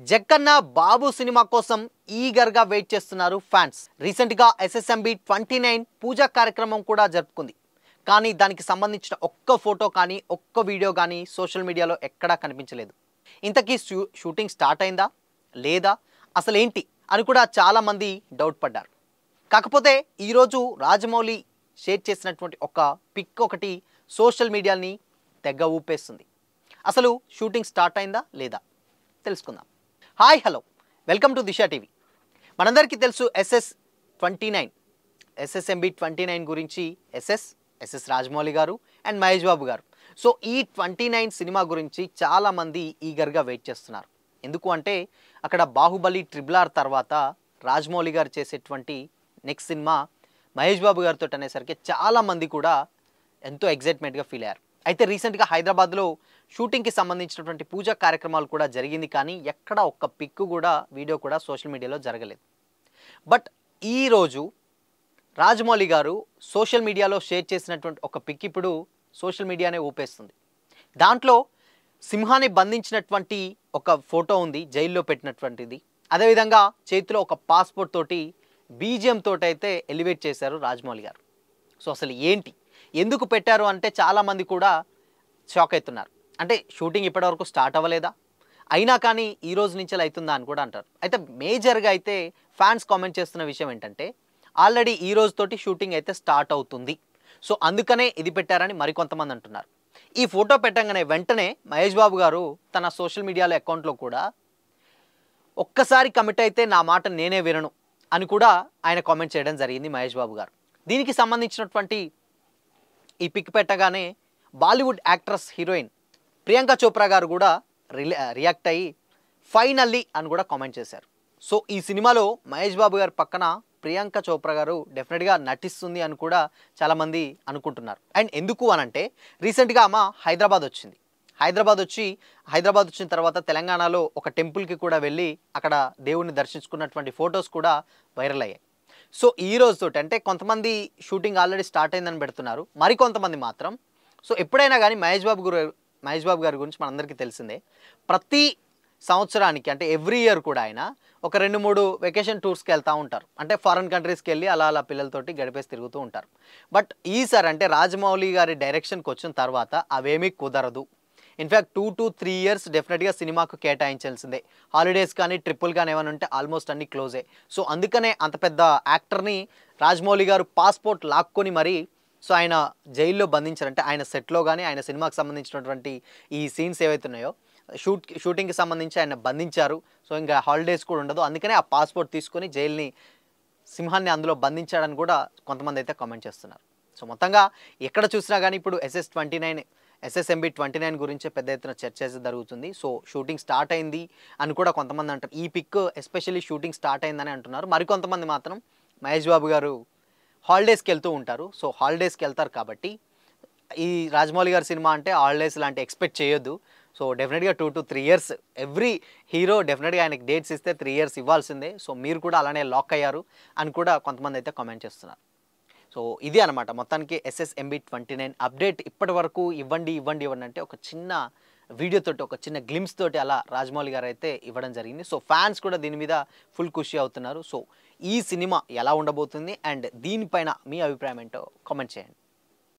జక్కన్న బాబు cinema కోసం ఈగర్గా wait చేస్తున్నారు fans. రీసెంట్గా ఎస్ఎస్ఎంబి 29 పూజా కార్యక్రమం కూడా జరుపుకుంది. కానీ దానికి సంబంధించిన ఒక్క ఫోటో కానీ ఒక్క వీడియో కానీ సోషల్ మీడియాలో ఎక్కడా కనిపించలేదు. ఇంతకీ షూటింగ్ స్టార్ట్ అయిందా లేదా అసలు ఏంటి అని కూడా చాలామంది డౌట్ పడ్డారు. కాకపోతే ఈరోజు రాజమౌళి షేర్ చేసినటువంటి ఒక పిక్ ఒకటి సోషల్ మీడియాని తెగ ఊపేస్తుంది. అసలు షూటింగ్ స్టార్ట్ అయిందా లేదా తెలుసుకుందాం. Hi hello, welcome to Disha TV. మనందరికీ తెలుసు ఎస్ఎస్ఎంబి 29 గురించి ఎస్ఎస్ రాజమౌళి గారు అండ్ మహేష్ బాబు గారు. సో ఈ 29 సినిమా గురించి చాలామంది ఈగర్గా వెయిట్ చేస్తున్నారు. ఎందుకు అంటే అక్కడ బాహుబలి RRR తర్వాత రాజమౌళి గారు చేసేటువంటి నెక్స్ట్ సినిమా మహేష్ బాబు గారితో అనేసరికి చాలామంది కూడా ఎంతో ఎగ్జైట్మెంట్గా ఫీల్ అయ్యారు. అయితే రీసెంట్గా హైదరాబాద్లో షూటింగ్కి సంబంధించినటువంటి పూజా కార్యక్రమాలు కూడా జరిగింది. కానీ ఎక్కడ ఒక్క పిక్ కూడా వీడియో కూడా సోషల్ మీడియాలో జరగలేదు. బట్ ఈరోజు రాజమౌళి గారు సోషల్ మీడియాలో షేర్ చేసినటువంటి ఒక పిక్ ఇప్పుడు సోషల్ మీడియానే ఊపేస్తుంది. దాంట్లో సింహాన్ని బంధించినటువంటి ఒక ఫోటో ఉంది, జైల్లో పెట్టినటువంటిది. అదేవిధంగా చేతిలో ఒక పాస్పోర్ట్ తోటి బీజిఎం తోటి అయితే ఎలివేట్ చేశారు రాజమౌళి గారు. సో అసలు ఏంటి, ఎందుకు పెట్టారు అంటే చాలామంది కూడా షాక్ అవుతున్నారు. అంటే షూటింగ్ ఇప్పటివరకు స్టార్ట్ అవ్వలేదా, అయినా కానీ ఈ రోజు నుంచి అవుతుందా అని కూడా అంటారు. అయితే మేజర్గా అయితే ఫ్యాన్స్ కామెంట్ చేస్తున్న విషయం ఏంటంటే ఆల్రెడీ ఈ రోజుతోటి షూటింగ్ అయితే స్టార్ట్ అవుతుంది, సో అందుకనే ఇది పెట్టారని మరికొంతమంది అంటున్నారు. ఈ ఫోటో పెట్టగానే వెంటనే మహేష్ బాబు గారు తన సోషల్ మీడియాలో అకౌంట్లో కూడా ఒక్కసారి కమిట్ అయితే నా మాట నేనే వినను అని కూడా ఆయన కామెంట్ చేయడం జరిగింది మహేష్ బాబు గారు. దీనికి సంబంధించినటువంటి ఈ పిక్ పెట్టగానే బాలీవుడ్ యాక్ట్రెస్ హీరోయిన్ ప్రియాంక చోప్రా గారు కూడా రియాక్ట్ అయ్యి ఫైనల్లీ అని కూడా కామెంట్ చేశారు. సో ఈ సినిమాలో మహేష్ బాబు గారి పక్కన ప్రియాంక చోప్రా గారు డెఫినెట్గా నటిస్తుంది అని కూడా చాలామంది అనుకుంటున్నారు. అండ్ ఎందుకు అనంటే రీసెంట్గా ఆమె హైదరాబాద్ వచ్చిన తర్వాత తెలంగాణలో ఒక టెంపుల్కి కూడా వెళ్ళి అక్కడ దేవుడిని దర్శించుకున్నటువంటి ఫొటోస్ కూడా వైరల్ అయ్యాయి. సో ఈ రోజుతోటి అంటే కొంతమంది షూటింగ్ ఆల్రెడీ స్టార్ట్ అయిందని పెడుతున్నారు, మరికొంతమంది మాత్రం సో ఎప్పుడైనా కానీ మహేష్ బాబు గారి గురించి మనందరికీ తెలిసిందే. ప్రతి సంవత్సరానికి అంటే ఎవ్రీ ఇయర్ కూడా ఆయన ఒక 2-3 వెకేషన్ టూర్స్కి వెళ్తూ ఉంటారు. అంటే ఫారెన్ కంట్రీస్కి వెళ్ళి అలా పిల్లలతోటి గడిపేసి తిరుగుతూ ఉంటారు. బట్ ఈసారి అంటే రాజమౌళి గారి డైరెక్షన్కి వచ్చిన తర్వాత అవేమీ కుదరదు. ఇన్ఫ్యాక్ట్ 2 to 3 years డెఫినెట్గా సినిమాకు కేటాయించాల్సిందే. హాలిడేస్ కానీ ట్రిప్పులు కానీ ఏమైనా ఉంటే ఆల్మోస్ట్ అన్ని క్లోజే. సో అందుకనే అంత పెద్ద యాక్టర్ని రాజమౌళి గారు పాస్పోర్ట్ లాక్కొని మరి సో ఆయన జైల్లో బంధించారంటే ఆయన సెట్లో కానీ ఆయన సినిమాకి సంబంధించినటువంటి ఈ సీన్స్ ఏవైతే ఉన్నాయో షూటింగ్కి సంబంధించి ఆయన బంధించారు. సో ఇంకా హాలిడేస్ కూడా ఉండదు, అందుకనే ఆ పాస్పోర్ట్ తీసుకొని సింహాన్ని అందులో బంధించాడని కూడా కొంతమంది అయితే కామెంట్ చేస్తున్నారు. సో మొత్తంగా ఎక్కడ చూసినా కానీ ఇప్పుడు ఎస్ఎస్ఎంబి 29 గురించి పెద్ద ఎత్తున చర్చ జరుగుతుంది. సో షూటింగ్ స్టార్ట్ అయింది అని కూడా కొంతమంది అంటారు. ఈ పిక్ ఎస్పెషల్లీ షూటింగ్ స్టార్ట్ అయిందని అంటున్నారు. మరికొంతమంది మాత్రం మహేష్ బాబు గారు హాలిడేస్కి వెళ్తూ ఉంటారు. సో హాలిడేస్కి వెళ్తారు కాబట్టి ఈ రాజమౌళి గారి సినిమా అంటే హాలిడేస్ లాంటి ఎక్స్పెక్ట్ చేయొద్దు. సో డెఫినెట్గా 2 to 3 years ఎవ్రీ హీరో డెఫినెట్గా ఆయనకి డేట్స్ ఇస్తే 3 years ఇవ్వాల్సిందే. సో మీరు కూడా అలానే లాక్ అయ్యారు అని కూడా కొంతమంది అయితే కామెంట్ చేస్తున్నారు. సో ఇది అనమాట మొత్తానికి ఎస్ఎస్ఎంబి 29 అప్డేట్. ఇప్పటి వరకు ఇవ్వండి అంటే ఒక చిన్న వీడియోతోటి ఒక చిన్న గ్లిమ్స్ తోటి అలా రాజమౌళి గారు అయితే ఇవ్వడం జరిగింది. సో ఫ్యాన్స్ కూడా దీని మీద ఫుల్ ఖుషి అవుతున్నారు. సో ఈ సినిమా ఎలా ఉండబోతుంది అండ్ దీనిపైన మీ అభిప్రాయం ఏంటో కామెంట్ చేయండి.